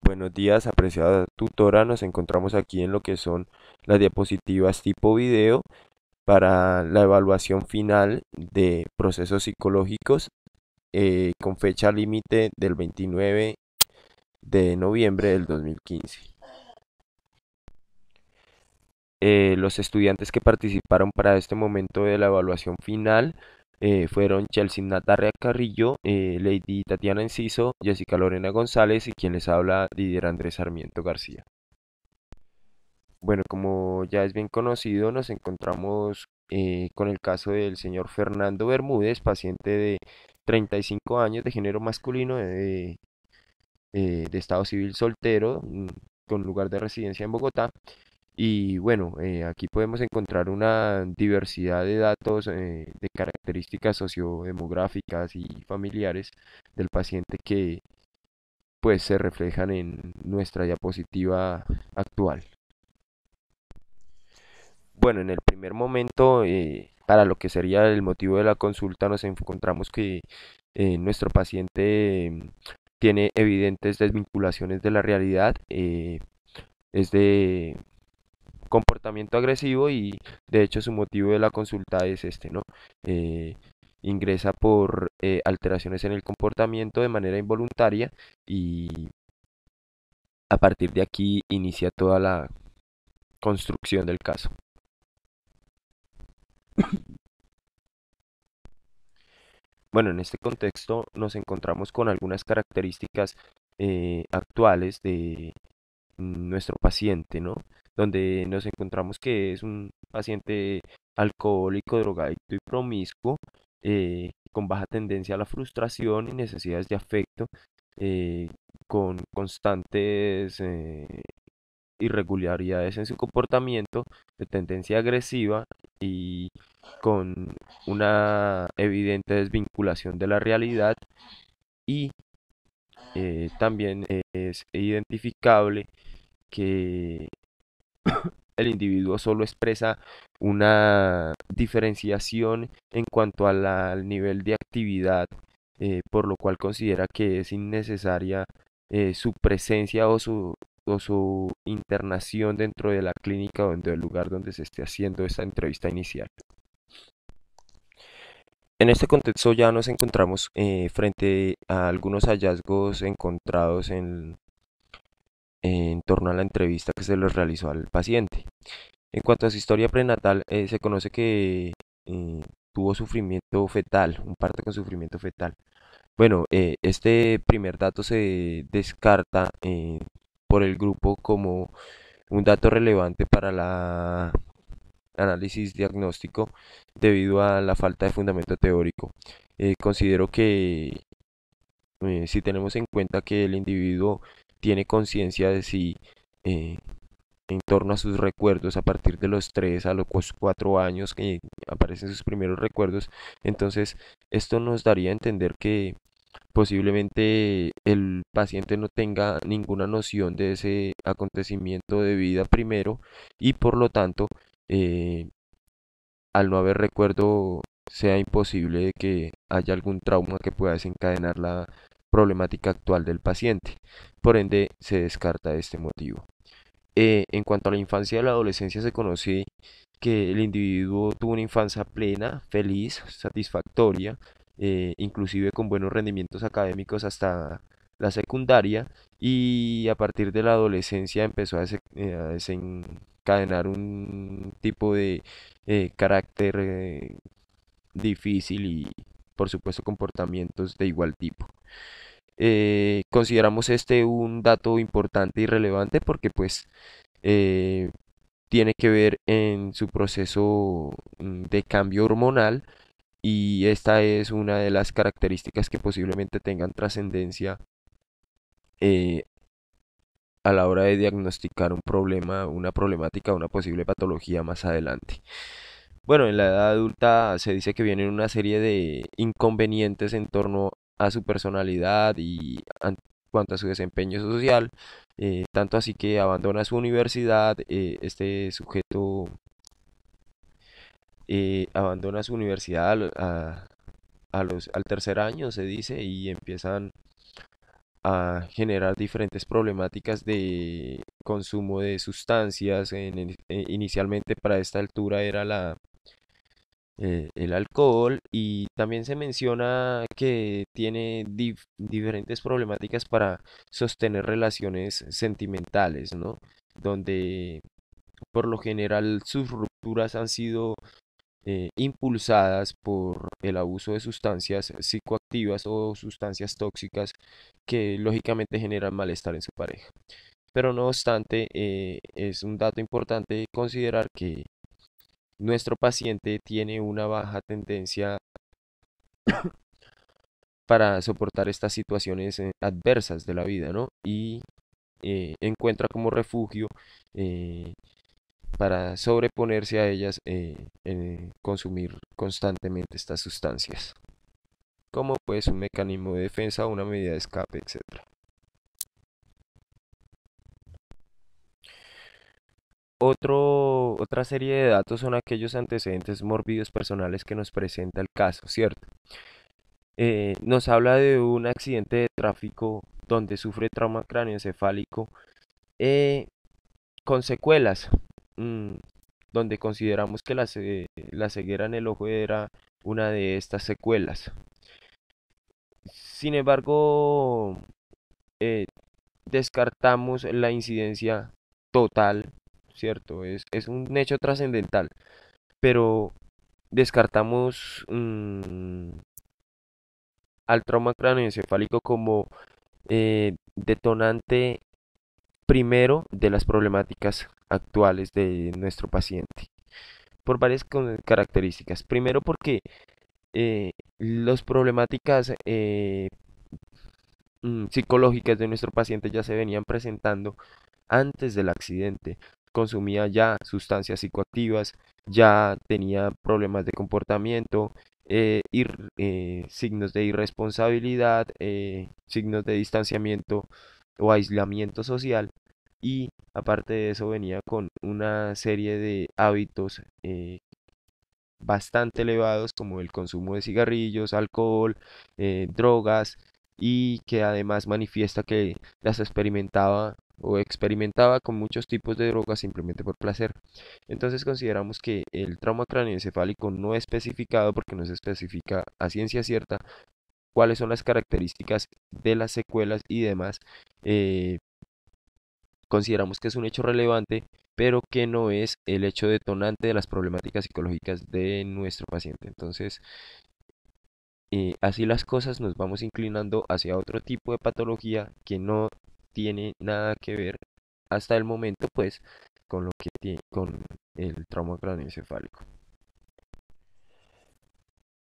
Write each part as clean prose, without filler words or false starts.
Buenos días, apreciada tutora. Nos encontramos aquí en lo que son las diapositivas tipo video para la evaluación final de procesos psicológicos con fecha límite del 29 de noviembre del 2015. Los estudiantes que participaron para este momento de la evaluación final fueron Chelsea Natarria Carrillo, Lady Tatiana Enciso, Jessica Lorena González y quien les habla Didier Andrés Sarmiento García. Bueno, como ya es bien conocido, nos encontramos con el caso del señor Fernando Bermúdez, paciente de 35 años de género masculino, de estado civil soltero, con lugar de residencia en Bogotá. Y bueno, aquí podemos encontrar una diversidad de datos, de características sociodemográficas y familiares del paciente que pues se reflejan en nuestra diapositiva actual. Bueno, en el primer momento, para lo que sería el motivo de la consulta, nos encontramos que nuestro paciente tiene evidentes desvinculaciones de la realidad, es de comportamiento agresivo y de hecho su motivo de la consulta es este, ¿no? Eh, Ingresa por alteraciones en el comportamiento de manera involuntaria y a partir de aquí inicia toda la construcción del caso. Bueno, en este contexto nos encontramos con algunas características actuales de nuestro paciente, ¿no? Donde nos encontramos que es un paciente alcohólico, drogadicto y promiscuo, con baja tendencia a la frustración y necesidades de afecto, eh, con constantes irregularidades en su comportamiento, de tendencia agresiva y con una evidente desvinculación de la realidad y también es identificable que el individuo solo expresa una diferenciación en cuanto a al nivel de actividad, por lo cual considera que es innecesaria su presencia o su internación dentro de la clínica o dentro del lugar donde se esté haciendo esta entrevista inicial. En este contexto ya nos encontramos frente a algunos hallazgos encontrados en torno a la entrevista que se les realizó al paciente. En cuanto a su historia prenatal, se conoce que eh, tuvo sufrimiento fetal, un parto con sufrimiento fetal. Bueno, este primer dato se descarta por el grupo como un dato relevante para la análisis diagnóstico debido a la falta de fundamento teórico. Considero que si tenemos en cuenta que el individuo tiene conciencia de si eh, en torno a sus recuerdos a partir de los 3 a los 4 años que aparecen sus primeros recuerdos, entonces esto nos daría a entender que posiblemente el paciente no tenga ninguna noción de ese acontecimiento de vida primero y por lo tanto eh, al no haber recuerdo sea imposible de que haya algún trauma que pueda desencadenar la problemática actual del paciente. Por ende, se descarta este motivo. En cuanto a la infancia y la adolescencia, se conoce que el individuo tuvo una infancia plena, feliz, satisfactoria, inclusive con buenos rendimientos académicos hasta la secundaria y a partir de la adolescencia empezó a desencadenar un tipo de carácter difícil y por supuesto comportamientos de igual tipo. Consideramos este un dato importante y relevante porque pues eh, tiene que ver en su proceso de cambio hormonal y esta es una de las características que posiblemente tengan trascendencia eh, a la hora de diagnosticar un problema, una problemática, una posible patología más adelante. Bueno, en la edad adulta se dice que vienen una serie de inconvenientes en torno a su personalidad y en cuanto a su desempeño social, tanto así que abandona su universidad, este sujeto abandona su universidad al tercer año, se dice, y empiezan a generar diferentes problemáticas de consumo de sustancias. Inicialmente para esta altura era el alcohol, y también se menciona que tiene diferentes problemáticas para sostener relaciones sentimentales, ¿no? Donde por lo general sus rupturas han sido impulsadas por el abuso de sustancias psicoactivas o sustancias tóxicas que lógicamente generan malestar en su pareja. Pero no obstante, es un dato importante considerar que nuestro paciente tiene una baja tendencia para soportar estas situaciones adversas de la vida, ¿no? Y encuentra como refugio eh, para sobreponerse a ellas, consumir constantemente estas sustancias, como pues un mecanismo de defensa, una medida de escape, etcétera. Otra serie de datos son aquellos antecedentes mórbidos personales que nos presenta el caso, ¿cierto? Nos habla de un accidente de tráfico donde sufre trauma cráneoencefálico, eh, con secuelas, mm, donde consideramos que la ceguera en el ojo era una de estas secuelas. Sin embargo, eh, descartamos la incidencia total, ¿cierto? Es un hecho trascendental, pero descartamos al trauma cráneoencefálico como detonante primero de las problemáticas actuales de nuestro paciente, por varias características. Primero porque las problemáticas psicológicas de nuestro paciente ya se venían presentando antes del accidente. Consumía ya sustancias psicoactivas, ya tenía problemas de comportamiento, signos de irresponsabilidad, signos de distanciamiento o aislamiento social, y aparte de eso venía con una serie de hábitos bastante elevados como el consumo de cigarrillos, alcohol, drogas, y que además manifiesta que las experimentaba o experimentaba con muchos tipos de drogas simplemente por placer. Entonces consideramos que el trauma cráneoencefálico no especificado, porque no se especifica a ciencia cierta cuáles son las características de las secuelas y demás, eh, consideramos que es un hecho relevante, pero que no es el hecho detonante de las problemáticas psicológicas de nuestro paciente. Entonces, así las cosas, nos vamos inclinando hacia otro tipo de patología que no tiene nada que ver hasta el momento, pues, con lo que tiene, con el trauma craneoencefálico.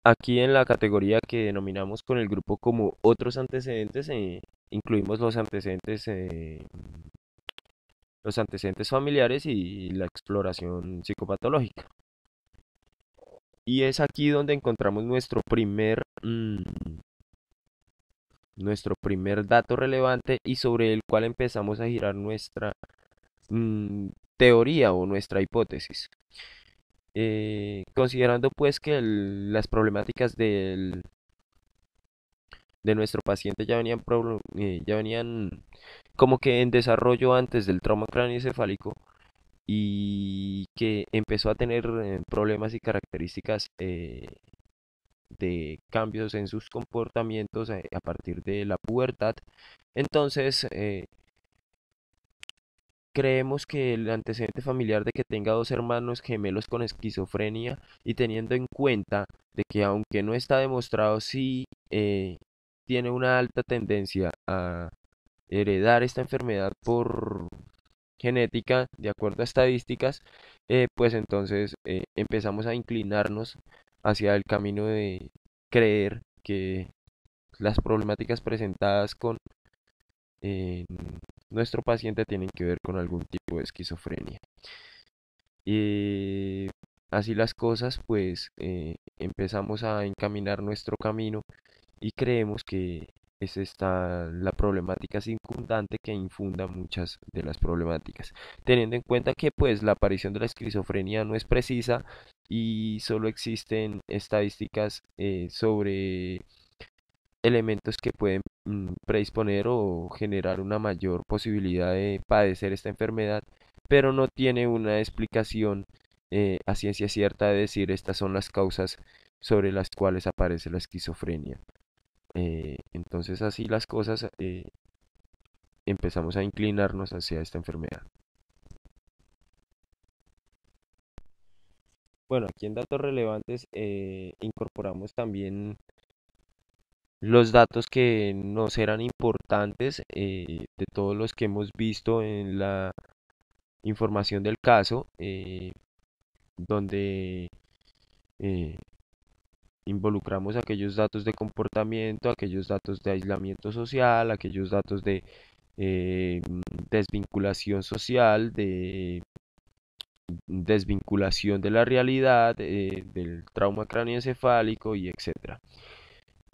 Aquí en la categoría que denominamos con el grupo como otros antecedentes, incluimos los antecedentes familiares y la exploración psicopatológica. Y es aquí donde encontramos nuestro primer dato relevante, y sobre el cual empezamos a girar nuestra mm, teoría o nuestra hipótesis. Considerando pues que las problemáticas de nuestro paciente ya venían como que en desarrollo antes del trauma craneoencefálico, y que empezó a tener problemas y características de cambios en sus comportamientos a partir de la pubertad. Entonces, creemos que el antecedente familiar de que tenga dos hermanos gemelos con esquizofrenia, y teniendo en cuenta de que aunque no está demostrado, sí tiene una alta tendencia a heredar esta enfermedad por genética, de acuerdo a estadísticas, pues entonces empezamos a inclinarnos hacia el camino de creer que las problemáticas presentadas con eh, nuestro paciente tienen que ver con algún tipo de esquizofrenia. Y así las cosas, pues empezamos a encaminar nuestro camino, y creemos que es esta la problemática circundante que infunda muchas de las problemáticas, teniendo en cuenta que pues la aparición de la esquizofrenia no es precisa, y solo existen estadísticas sobre elementos que pueden predisponer o generar una mayor posibilidad de padecer esta enfermedad, pero no tiene una explicación a ciencia cierta de decir estas son las causas sobre las cuales aparece la esquizofrenia. Entonces así las cosas, empezamos a inclinarnos hacia esta enfermedad. Bueno, aquí en datos relevantes incorporamos también los datos que nos eran importantes, de todos los que hemos visto en la información del caso, donde eh, involucramos aquellos datos de comportamiento, aquellos datos de aislamiento social, aquellos datos de desvinculación social, de desvinculación de la realidad, del trauma cráneoencefálico y etcétera,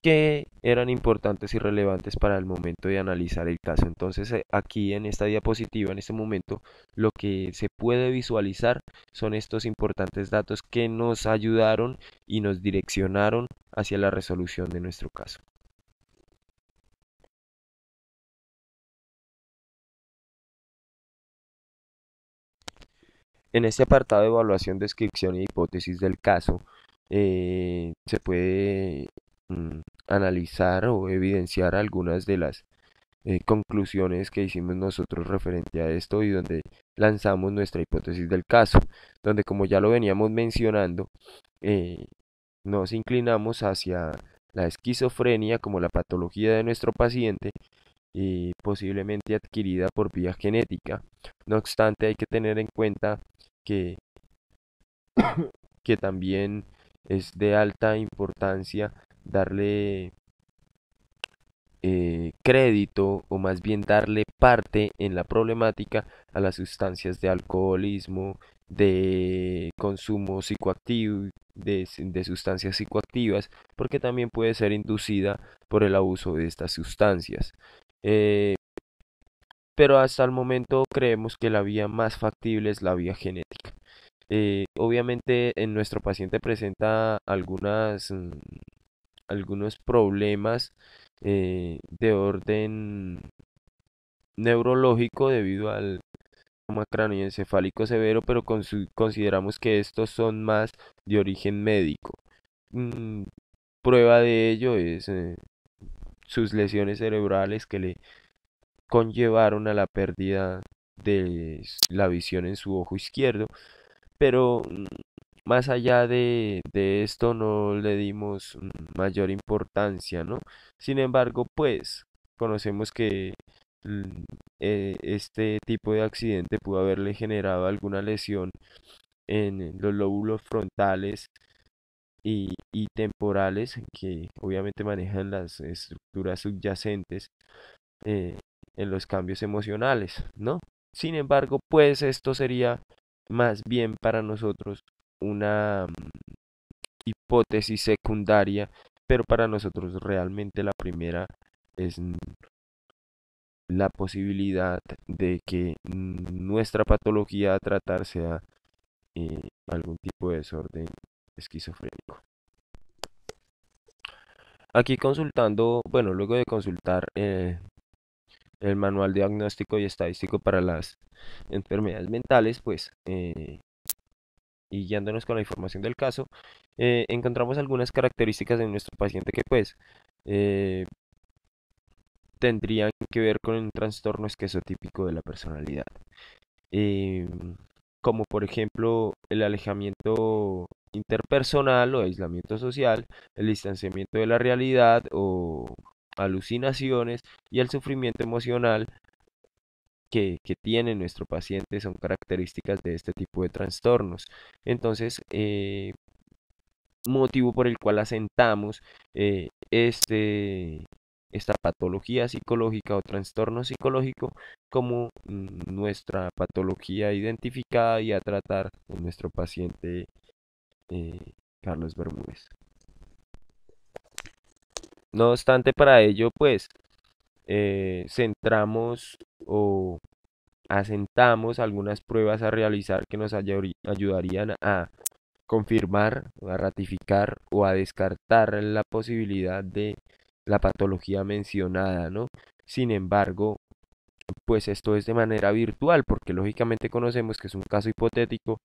que eran importantes y relevantes para el momento de analizar el caso. Entonces, aquí en esta diapositiva, en este momento, lo que se puede visualizar son estos importantes datos que nos ayudaron y nos direccionaron hacia la resolución de nuestro caso. En este apartado de evaluación, descripción y hipótesis del caso, se puede mm, analizar o evidenciar algunas de las conclusiones que hicimos nosotros referente a esto y donde lanzamos nuestra hipótesis del caso, donde como ya lo veníamos mencionando, eh, nos inclinamos hacia la esquizofrenia como la patología de nuestro paciente y posiblemente adquirida por vía genética. No obstante, hay que tener en cuenta que, que también es de alta importancia darle crédito o más bien darle parte en la problemática a las sustancias de alcoholismo, de consumo psicoactivo, de sustancias psicoactivas, porque también puede ser inducida por el abuso de estas sustancias. Eh, pero hasta el momento creemos que la vía más factible es la vía genética. Obviamente en nuestro paciente presenta algunos problemas de orden neurológico debido al trauma cráneoencefálico severo, pero consideramos que estos son más de origen médico. Mm, Prueba de ello es sus lesiones cerebrales que le conllevaron a la pérdida de la visión en su ojo izquierdo, pero más allá de esto no le dimos mayor importancia, ¿no? Sin embargo, pues conocemos que mm, este tipo de accidente pudo haberle generado alguna lesión en los lóbulos frontales y temporales que obviamente manejan las estructuras subyacentes eh, en los cambios emocionales, ¿no? Sin embargo, pues esto sería más bien para nosotros una hipótesis secundaria, pero para nosotros realmente la primera es la posibilidad de que nuestra patología a tratar sea algún tipo de desorden esquizofrénico. Aquí consultando, bueno, luego de consultar el manual diagnóstico y estadístico para las enfermedades mentales, pues, y guiándonos con la información del caso, encontramos algunas características de nuestro paciente que pues eh, tendrían que ver con un trastorno esquizotípico de la personalidad. eh, Como por ejemplo el alejamiento interpersonal o aislamiento social, el distanciamiento de la realidad o alucinaciones y el sufrimiento emocional que tiene nuestro paciente son características de este tipo de trastornos. Entonces, motivo por el cual asentamos esta patología psicológica o trastorno psicológico como nuestra patología identificada y a tratar con nuestro paciente eh, Carlos Bermúdez. No obstante, para ello, pues, centramos o asentamos algunas pruebas a realizar que nos ayudarían a confirmar, a ratificar o a descartar la posibilidad de la patología mencionada, ¿no? Sin embargo, pues esto es de manera virtual, porque lógicamente conocemos que es un caso hipotético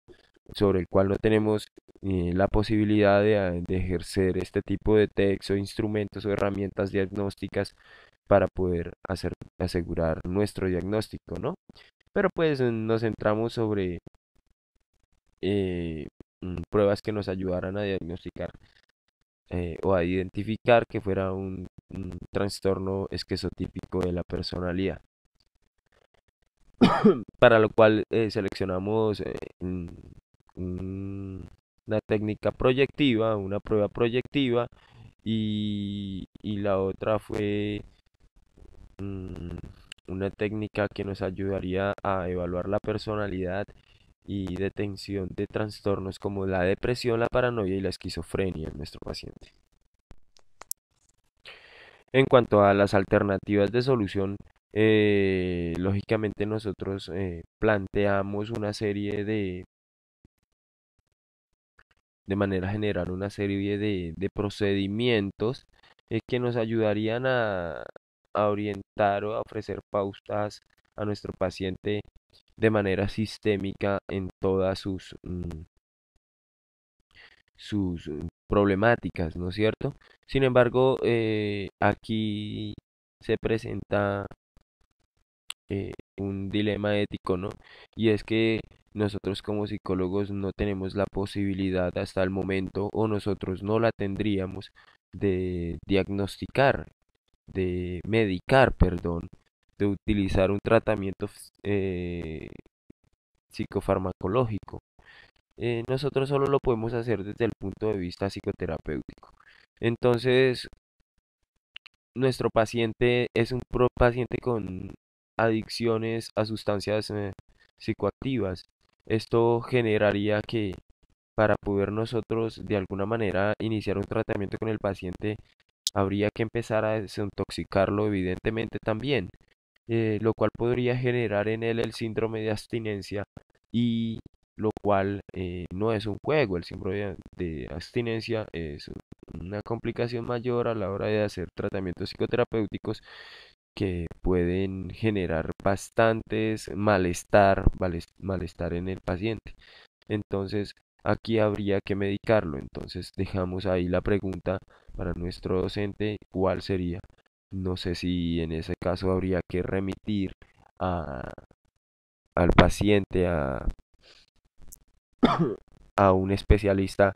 sobre el cual no tenemos la posibilidad de ejercer este tipo de texto, instrumentos o herramientas diagnósticas para poder asegurar nuestro diagnóstico, ¿no? Pero pues nos centramos sobre eh, pruebas que nos ayudaran a diagnosticar o a identificar que fuera un trastorno esquizotípico de la personalidad, para lo cual seleccionamos un- una técnica proyectiva, una prueba proyectiva, y la otra fue mm, una técnica que nos ayudaría a evaluar la personalidad y detención de trastornos como la depresión, la paranoia y la esquizofrenia en nuestro paciente. En cuanto a las alternativas de solución, lógicamente nosotros planteamos una serie de manera general, una serie de procedimientos que nos ayudarían a orientar o a ofrecer pautas a nuestro paciente de manera sistémica en todas sus problemáticas, ¿no es cierto? Sin embargo, aquí se presenta un dilema ético, ¿no? Y es que nosotros como psicólogos no tenemos la posibilidad hasta el momento, o nosotros no la tendríamos, de diagnosticar, de medicar, perdón, de utilizar un tratamiento psicofarmacológico. Nosotros solo lo podemos hacer desde el punto de vista psicoterapéutico. Entonces, nuestro paciente es un paciente con adicciones a sustancias psicoactivas. Esto generaría que para poder nosotros de alguna manera iniciar un tratamiento con el paciente, habría que empezar a desintoxicarlo evidentemente también, lo cual podría generar en él el síndrome de abstinencia, y lo cual no es un juego. El síndrome de abstinencia es una complicación mayor a la hora de hacer tratamientos psicoterapéuticos que pueden generar bastantes malestar en el paciente. Entonces, aquí habría que medicarlo. Entonces, dejamos ahí la pregunta para nuestro docente, ¿cuál sería? No sé si en ese caso habría que remitir a- al paciente a un especialista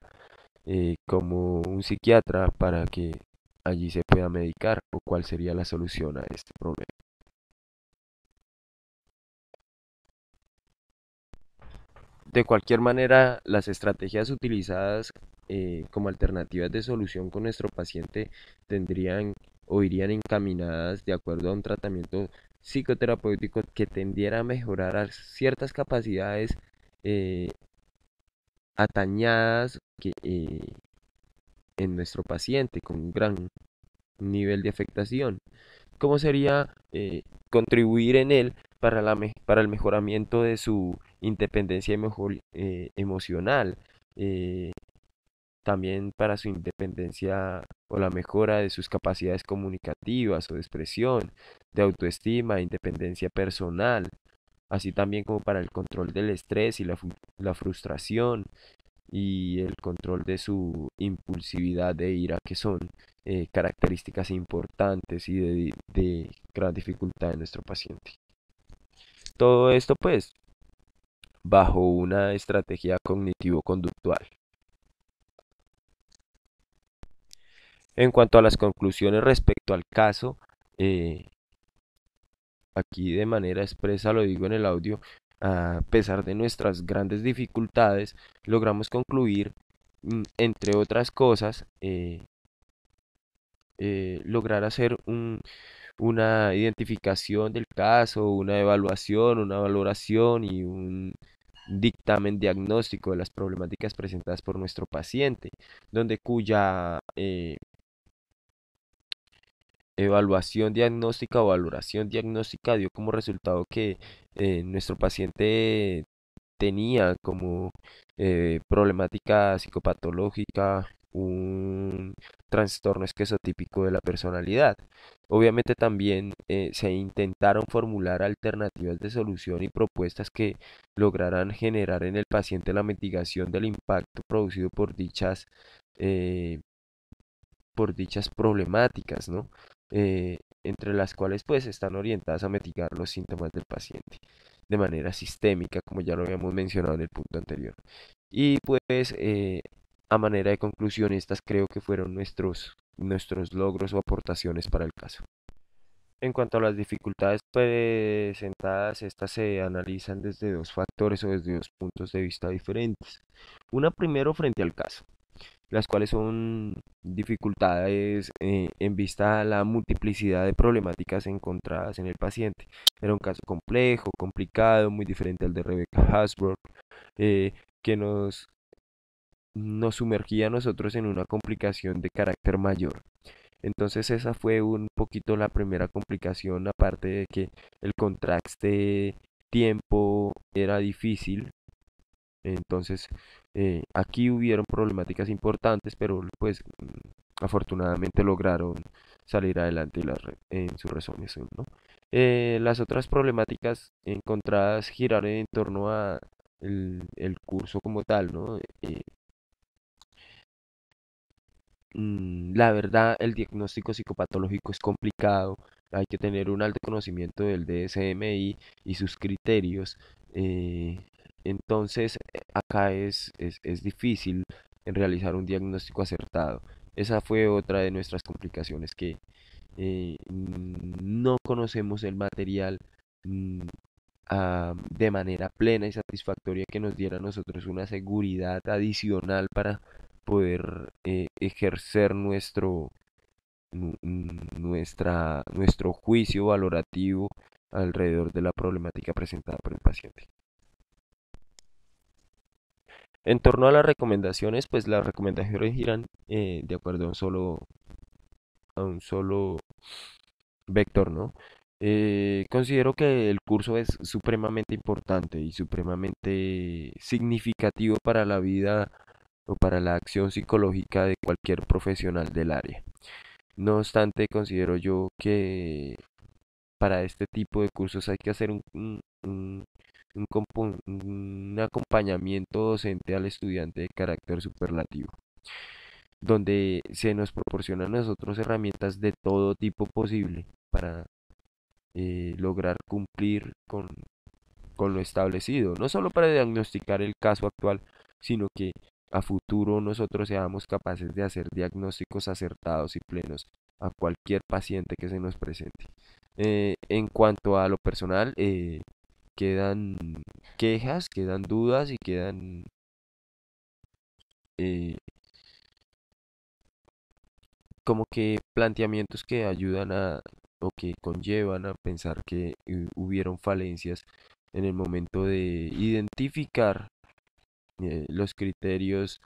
como un psiquiatra para que allí se pueda medicar, o cuál sería la solución a este problema. De cualquier manera, las estrategias utilizadas como alternativas de solución con nuestro paciente tendrían o irían encaminadas de acuerdo a un tratamiento psicoterapéutico que tendiera a mejorar ciertas capacidades eh, atañadas en nuestro paciente con un gran nivel de afectación. ¿Cómo sería contribuir en él para para el mejoramiento de su independencia emocional? eh, También para su independencia o la mejora de sus capacidades comunicativas o de expresión, de autoestima, independencia personal, así también como para el control del estrés y la frustración, y el control de su impulsividad de ira, que son características importantes y de gran dificultad en nuestro paciente. Todo esto pues bajo una estrategia cognitivo-conductual. En cuanto a las conclusiones respecto al caso, eh, aquí de manera expresa lo digo en el audio, a pesar de nuestras grandes dificultades, logramos concluir, entre otras cosas, lograr hacer una identificación del caso, una evaluación, una valoración y un dictamen diagnóstico de las problemáticas presentadas por nuestro paciente, donde cuya evaluación diagnóstica o valoración diagnóstica dio como resultado que nuestro paciente tenía como problemática psicopatológica un trastorno esquizotípico de la personalidad. Obviamente también se intentaron formular alternativas de solución y propuestas que lograran generar en el paciente la mitigación del impacto producido eh, por dichas problemáticas, ¿no? Entre las cuales pues están orientadas a mitigar los síntomas del paciente de manera sistémica, como ya lo habíamos mencionado en el punto anterior. Y pues a manera de conclusión, estas creo que fueron nuestros logros o aportaciones para el caso. En cuanto a las dificultades presentadas, estas se analizan desde dos factores o desde dos puntos de vista diferentes. Una primero frente al caso, las cuales son dificultades en vista a la multiplicidad de problemáticas encontradas en el paciente. Era un caso complejo, complicado, muy diferente al de Rebecca Hasbro, que nos sumergía a nosotros en una complicación de carácter mayor. Entonces esa fue un poquito la primera complicación, aparte de que el contraste tiempo era difícil. Entonces aquí hubieron problemáticas importantes, pero pues afortunadamente lograron salir adelante en su resolución, ¿no? Las otras problemáticas encontradas giraron en torno a el curso como tal, ¿no? La verdad, el diagnóstico psicopatológico es complicado. Hay que tener un alto conocimiento del DSM-I y sus criterios. eh, entonces, acá es difícil en realizar un diagnóstico acertado. Esa fue otra de nuestras complicaciones, que no conocemos el material mm, de manera plena y satisfactoria que nos diera a nosotros una seguridad adicional para poder ejercer nuestro juicio valorativo alrededor de la problemática presentada por el paciente. En torno a las recomendaciones, pues las recomendaciones giran de acuerdo a un solo vector, ¿no? Considero que el curso es supremamente importante y supremamente significativo para la vida o para la acción psicológica de cualquier profesional del área. No obstante, considero yo que para este tipo de cursos hay que hacer un acompañamiento docente al estudiante de carácter superlativo, donde se nos proporciona a nosotros herramientas de todo tipo posible para lograr cumplir con lo establecido, no solo para diagnosticar el caso actual, sino que a futuro nosotros seamos capaces de hacer diagnósticos acertados y plenos a cualquier paciente que se nos presente. En cuanto a lo personal, quedan quejas, quedan dudas y quedan eh, como que planteamientos que ayudan a o que conllevan a pensar que hubieron falencias en el momento de identificar los criterios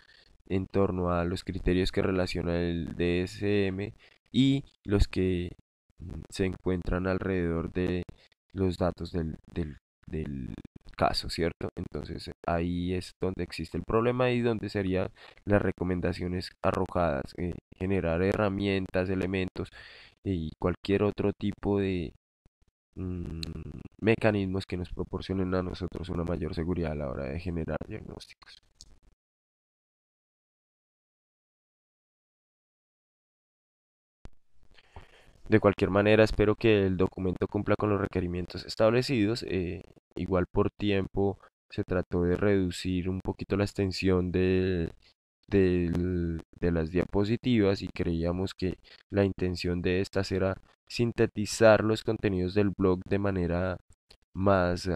en torno a los criterios que relaciona el DSM y los que se encuentran alrededor de los datos del caso, ¿cierto? Entonces ahí es donde existe el problema y donde serían las recomendaciones arrojadas, generar herramientas, elementos y cualquier otro tipo de mm, mecanismos que nos proporcionen a nosotros una mayor seguridad a la hora de generar diagnósticos. De cualquier manera, espero que el documento cumpla con los requerimientos establecidos. Igual por tiempo se trató de reducir un poquito la extensión de las diapositivas y creíamos que la intención de estas era sintetizar los contenidos del blog de manera más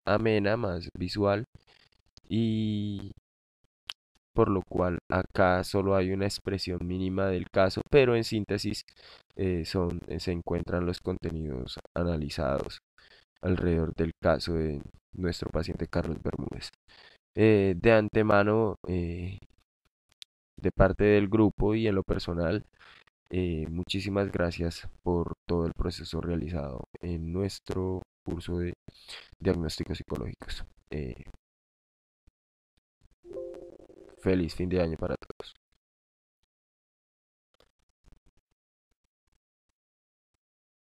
amena, más visual y por lo cual acá solo hay una expresión mínima del caso, pero en síntesis se encuentran los contenidos analizados alrededor del caso de nuestro paciente Carlos Bermúdez. De antemano, de parte del grupo y en lo personal, muchísimas gracias por todo el proceso realizado en nuestro curso de diagnósticos psicológicos. Feliz fin de año para todos.